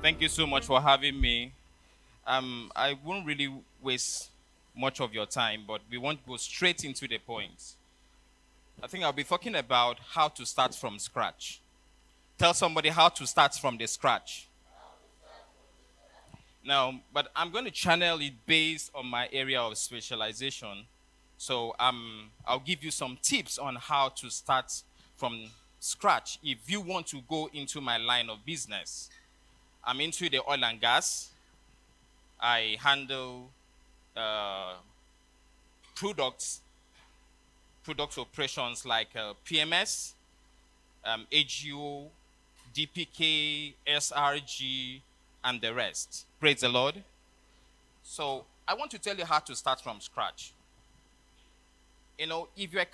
Thank you so much for having me. I won't really waste much of your time, but we won't go straight into the point. I think I'll be talking about how to start from scratch. Tell somebody how to start from the scratch. Now, but I'm going to channel it based on my area of specialization. So I'll give you some tips on how to start from scratch if you want to go into my line of business. I'm into the oil and gas. I handle uh, products, product operations like PMS, AGO, DPK, SRG, and the rest. Praise the Lord. So I want to tell you how to start from scratch. If you're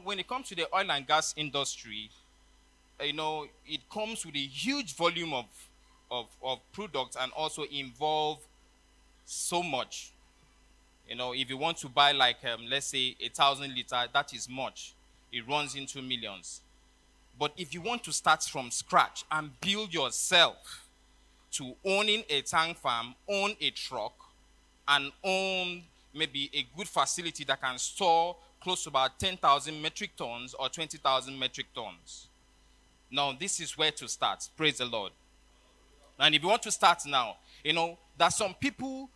when it comes to the oil and gas industry, it comes with a huge volume of products and also involve so much. If you want to buy like let's say 1,000 liter, that is much. It runs into millions. But if you want to start from scratch and build yourself to owning a tank farm, own a truck, and own maybe a good facility that can store close to about 10,000 metric tons or 20,000 metric tons. Now, this is where to start. Praise the Lord. And if you want to start now, there's some people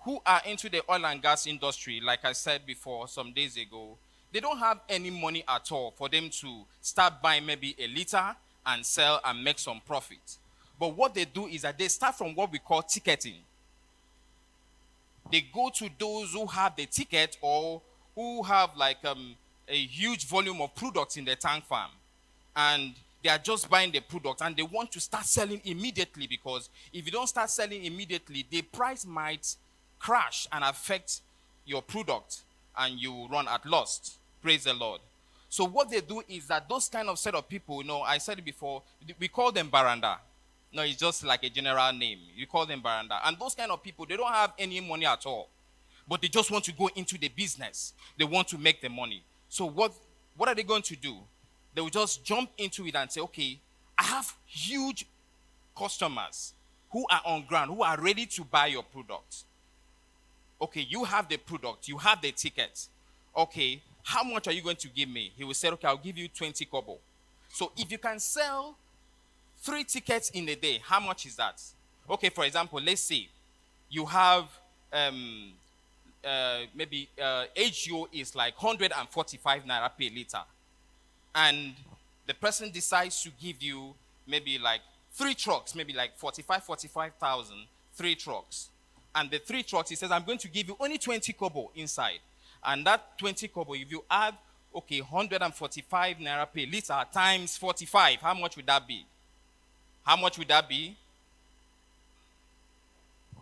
who are into the oil and gas industry, like I said before some days ago, they don't have any money at all for them to start buying maybe a liter and sell and make some profit. But what they do is that they start from what we call ticketing. They go to those who have the ticket or who have like a huge volume of products in their tank farm. And they are just buying the product and they want to start selling immediately, because if you don't start selling immediately, the price might crash and affect your product and you run at loss. Praise the Lord. So what they do is that those kind of set of people, I said it before, we call them baranda. No, it's just like a general name. You call them baranda. And those kind of people, they don't have any money at all. But they just want to go into the business. They want to make the money. So what are they going to do? They will just jump into it and say, okay, I have huge customers who are on ground, who are ready to buy your product. Okay, you have the product, you have the ticket. Okay, how much are you going to give me? He will say, okay, I'll give you 20 kobo. So if you can sell 3 tickets in a day, how much is that? Okay, for example, let's say you have maybe HGO is like 145 naira per liter. And the person decides to give you maybe like 3 trucks, maybe like 45,000, 3 trucks. And the 3 trucks, he says, I'm going to give you only 20 kobo inside. And that 20 kobo, if you add, okay, 145 naira per liter times 45, how much would that be? How much would that be?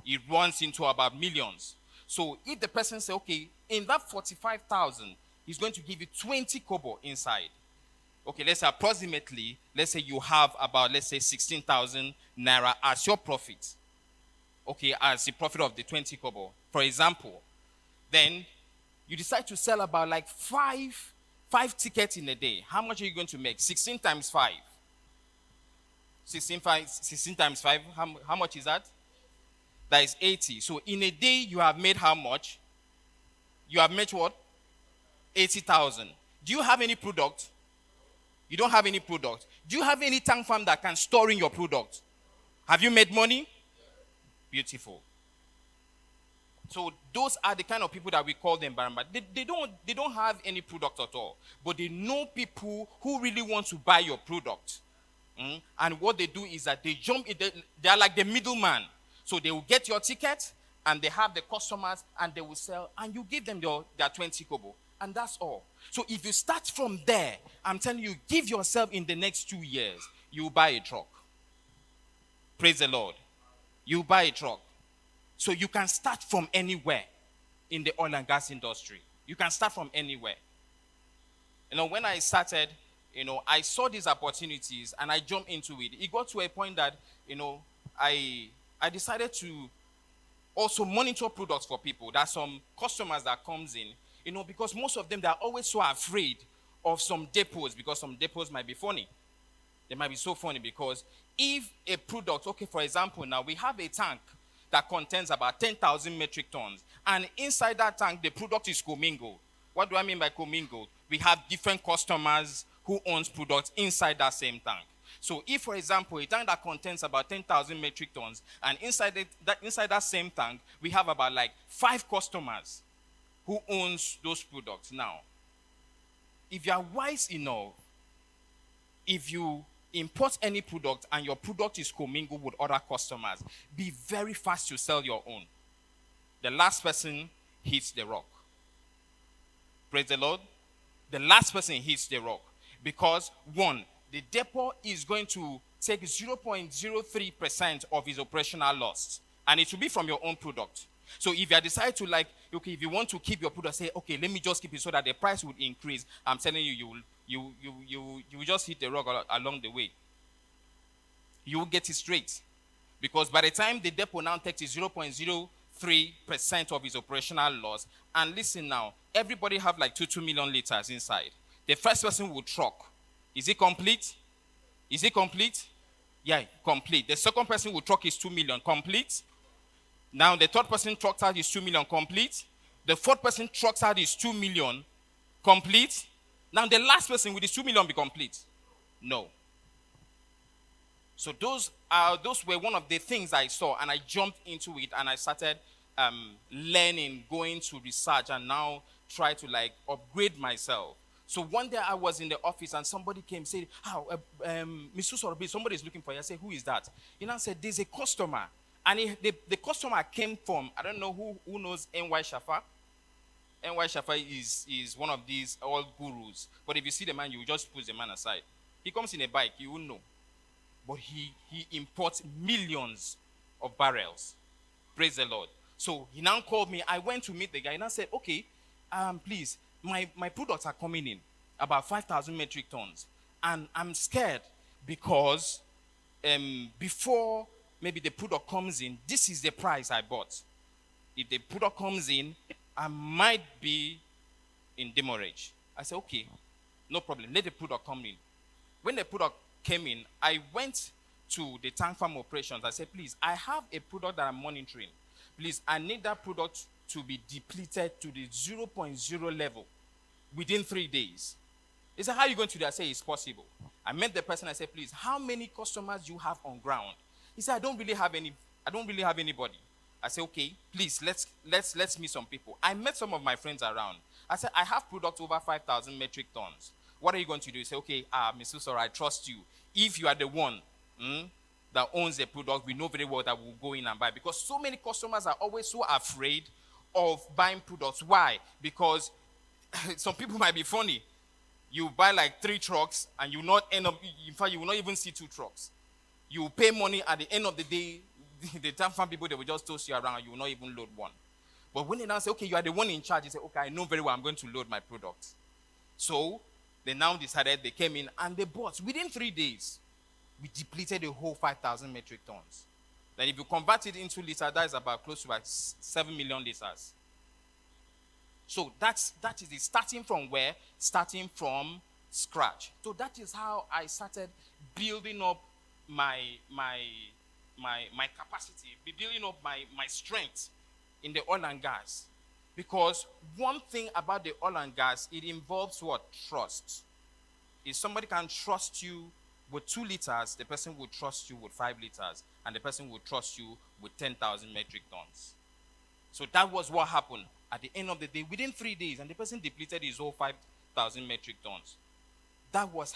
It runs into about millions. So if the person says, okay, in that 45,000, he's going to give you 20 kobo inside. Okay, let's say approximately, let's say you have about, let's say 16,000 naira as your profit. Okay, as the profit of the 20 kobo, for example. Then you decide to sell about like five tickets in a day. How much are you going to make? 16 times 5. 16 times 5, how much is that? That is 80. So in a day, you have made how much? You have made what? 80,000. Do you have any product? You don't have any product. Do you have any tank farm that can store in your product? Have you made money? Beautiful. So those are the kind of people that we call them baramba. They don't have any product at all. But they know people who really want to buy your product. And what they do is that they jump in, they are like the middleman. So they will get your ticket and they have the customers and they will sell and you give them their 20 kobo. And that's all. So if you start from there, I'm telling you, give yourself in the next 2 years, you buy a truck. Praise the Lord. You buy a truck. So you can start from anywhere in the oil and gas industry. You can start from anywhere. When I started, I saw these opportunities and I jumped into it. It got to a point that, I decided to also monitor products for people. There's some customers that comes in, because most of them, they're always so afraid of some depots because some depots might be funny. They might be so funny because if a product, okay, for example, now we have a tank that contains about 10,000 metric tons, and inside that tank, the product is commingled. What do I mean by commingled? We have different customers who owns products inside that same tank. So if, for example, a tank that contains about 10,000 metric tons, and inside that same tank, we have about like 5 customers who owns those products. Now, if you are wise enough, if you import any product and your product is commingled with other customers, be very fast to sell your own. The last person hits the rock. Praise the Lord. The last person hits the rock. Because, one, the depot is going to take 0.03% of his operational loss. And it will be from your own product. So if you decide to, like, okay, if you want to keep your product, say, okay, let me just keep it so that the price would increase. I'm telling you, you will just hit the rock along the way. You will get it straight. Because by the time the depot now takes 0.03% of his operational loss, and listen now, everybody have like 2 million liters inside. The first person will truck. Is it complete? Is it complete? Yeah, complete. The second person will truck his 2 million. Complete. Now the third person trucks out his 2 million. Complete. The fourth person trucks out his 2 million. Complete. Now the last person with his 2 million be complete. No. So those were one of the things I saw, and I jumped into it, and I started learning, going to research, and now try to like upgrade myself. So one day I was in the office, and somebody came and said, "How, Mr. Usoro, somebody is looking for you." I said, "Who is that?" You know, I said, "There's a customer," and the customer came from, I don't know who knows NY Shafa. NY Shafa is one of these old gurus, but if you see the man, you just push the man aside. He comes in a bike, you will know. But he imports millions of barrels. Praise the Lord. So he now called me. I went to meet the guy, and I said, "Okay, please, my products are coming in, about 5,000 metric tons. And I'm scared because before maybe the product comes in, this is the price I bought. If the product comes in, I might be in demurrage." I said, "Okay, no problem. Let the product come in." When the product came in, I went to the tank farm operations. I said, "Please, I have a product that I'm monitoring. Please, I need that product to be depleted to the 0.0 level within 3 days." He said, "How are you going to do that?" I said, "It's possible." I met the person. I said, "Please, how many customers do you have on ground?" He said, I don't really have anybody." I said, "Okay, please, let's meet some people." I met some of my friends around. I said, "I have product over 5,000 metric tons. What are you going to do?" He said, "Okay, Mr. Usoro, I trust you. If you are the one that owns the product, we know very well that we'll go in and buy." Because so many customers are always so afraid of buying products. Why? Because some people might be funny. You buy like 3 trucks and you not end up, in fact, you will not even see 2 trucks. You pay money at the end of the day. The tank farm people, they will just toss you around. You will not even load one. But when they now say, "Okay, you are the one in charge," you say, "Okay, I know very well I'm going to load my product." So they now decided, they came in and they bought. Within 3 days, we depleted the whole 5,000 metric tons. Then if you convert it into liters, that is about close to like 7 million liters. So that is it. Starting from where? Starting from scratch. So that is how I started building up my capacity, building up my strength in the oil and gas. Because one thing about the oil and gas, it involves what? Trust. If somebody can trust you with 2 liters, the person will trust you with 5 liters, and the person will trust you with 10,000 metric tons. So that was what happened at the end of the day, within 3 days, and the person depleted his whole 5,000 metric tons. That was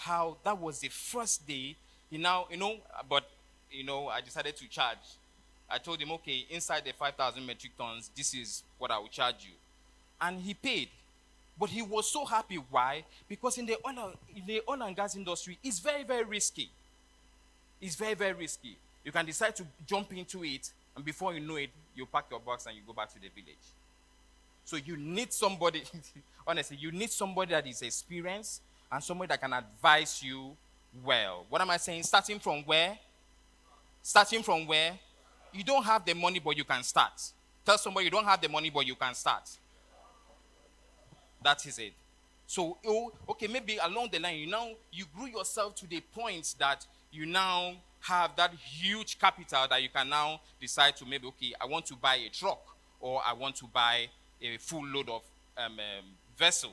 the first day. I decided to charge. I told him, "Okay, inside the 5,000 metric tons, this is what I will charge you." And he paid. But he was so happy. Why? Because in the oil and gas industry, it's very, very risky. It's very, very risky. You can decide to jump into it, and before you know it, you pack your box and you go back to the village. So you need somebody, honestly, you need somebody that is experienced and somebody that can advise you well. What am I saying? Starting from where? Starting from where? You don't have the money, but you can start. Tell somebody you don't have the money, but you can start. That is it. So, oh, okay, maybe along the line, you grew yourself to the point that you now have that huge capital that you can now decide to, maybe, okay, I want to buy a truck, or I want to buy a full load of vessel.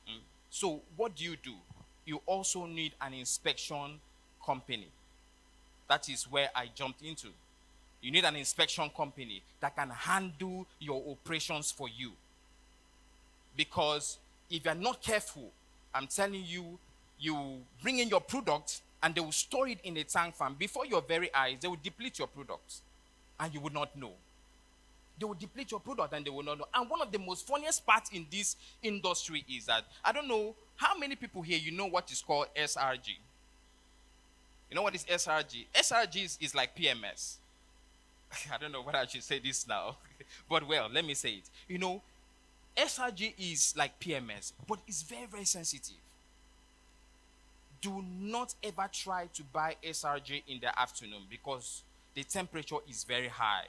Mm. So what do? You also need an inspection company. That is where I jumped into. You need an inspection company that can handle your operations for you. Because if you're not careful, I'm telling you, you bring in your product and they will store it in a tank farm. Before your very eyes, they will deplete your products and you would not know. They will deplete your product and they will not know. And one of the most funniest parts in this industry is that, I don't know how many people here, you know what is called SRG. You know what is SRG? SRG is like PMS. I don't know whether I should say this now. But well, let me say it. SRG is like PMS, but it's very, very sensitive. Do not ever try to buy SRG in the afternoon because the temperature is very high.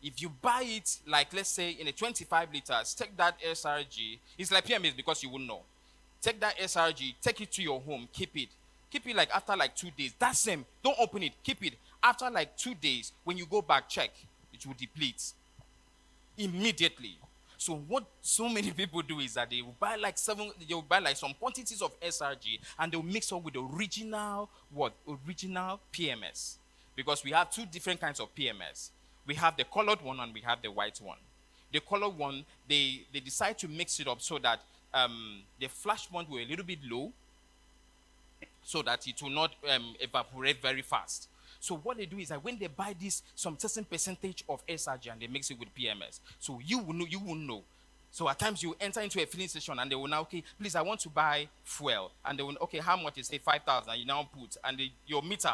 If you buy it, like let's say in a 25 liters, take that SRG. It's like PMS because you wouldn't know. Take that SRG, take it to your home, keep it. Keep it like after like 2 days. That's same. Don't open it. Keep it. After like 2 days, when you go back, check. It will deplete immediately. So what so many people do is that they will buy like some quantities of SRG and they'll mix up with the original what? Original PMS. Because we have two different kinds of PMS. We have the colored one and we have the white one. The colored one, they decide to mix it up so that the flash point will a little bit low so that it will not evaporate very fast. So what they do is that when they buy this some certain percentage of SRG and they mix it with PMS, so you will know. So at times you enter into a filling station and they will now, okay, please, I want to buy fuel, and they will, okay, how much is, say 5,000, you now put, and your meter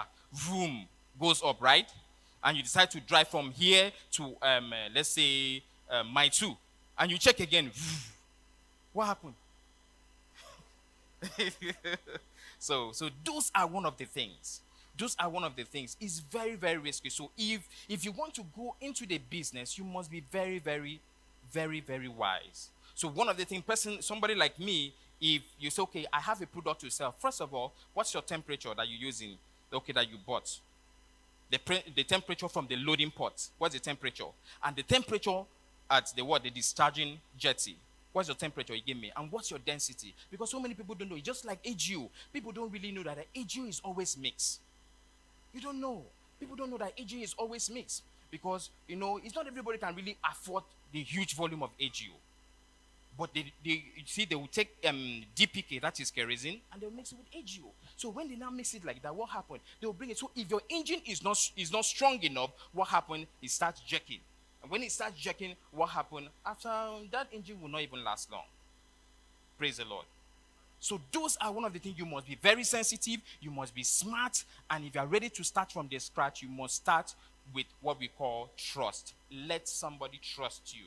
room goes up, right? And you decide to drive from here to let's say my 2, and you check again. What happened? So those are one of the things. Those are one of the things. It's very, very risky. So if you want to go into the business, you must be very, very, very, very wise. So one of the things, somebody like me, if you say, okay, I have a product to sell, first of all, what's your temperature that you're using? Okay, that you bought. The temperature from the loading port. What's the temperature? And the temperature at the discharging jetty. What's your temperature you give me? And what's your density? Because so many people don't know. It's just like AGU. People don't really know that the AGU is always mixed. You don't know. People don't know that AGU is always mixed. Because, it's not everybody can really afford the huge volume of AGU. But they will take DPK, that is kerosene, and they'll mix it with AGU. So when they now mix it like that, what happened? They'll bring it. So if your engine is not strong enough, what happened? It starts jerking. And when it starts jerking, what happened? After that engine will not even last long. Praise the Lord. So those are one of the things. You must be very sensitive. You must be smart. And if you are ready to start from the scratch, you must start with what we call trust. Let somebody trust you.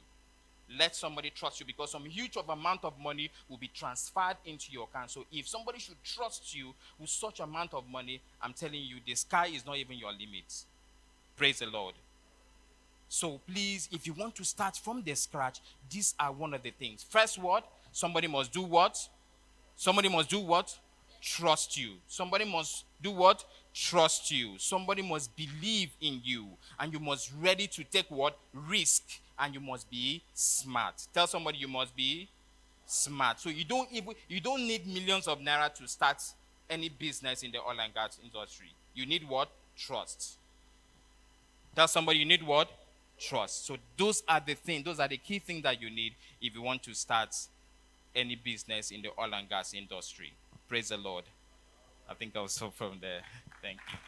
Let somebody trust you, because some huge of amount of money will be transferred into your account. So if somebody should trust you with such amount of money, I'm telling you, the sky is not even your limit. Praise the Lord. So please, if you want to start from the scratch, these are one of the things. First, what? Somebody must do what? Somebody must do what? Trust you. Somebody must do what? Trust you. Somebody must believe in you. And you must ready to take what? Risk. And you must be smart. Tell somebody you must be smart. So you don't need millions of naira to start any business in the oil and gas industry. You need what? Trust. Tell somebody you need what? Trust. So those are the key things that you need if you want to start any business in the oil and gas industry. Praise the Lord. I think I'll stop from there. Thank you.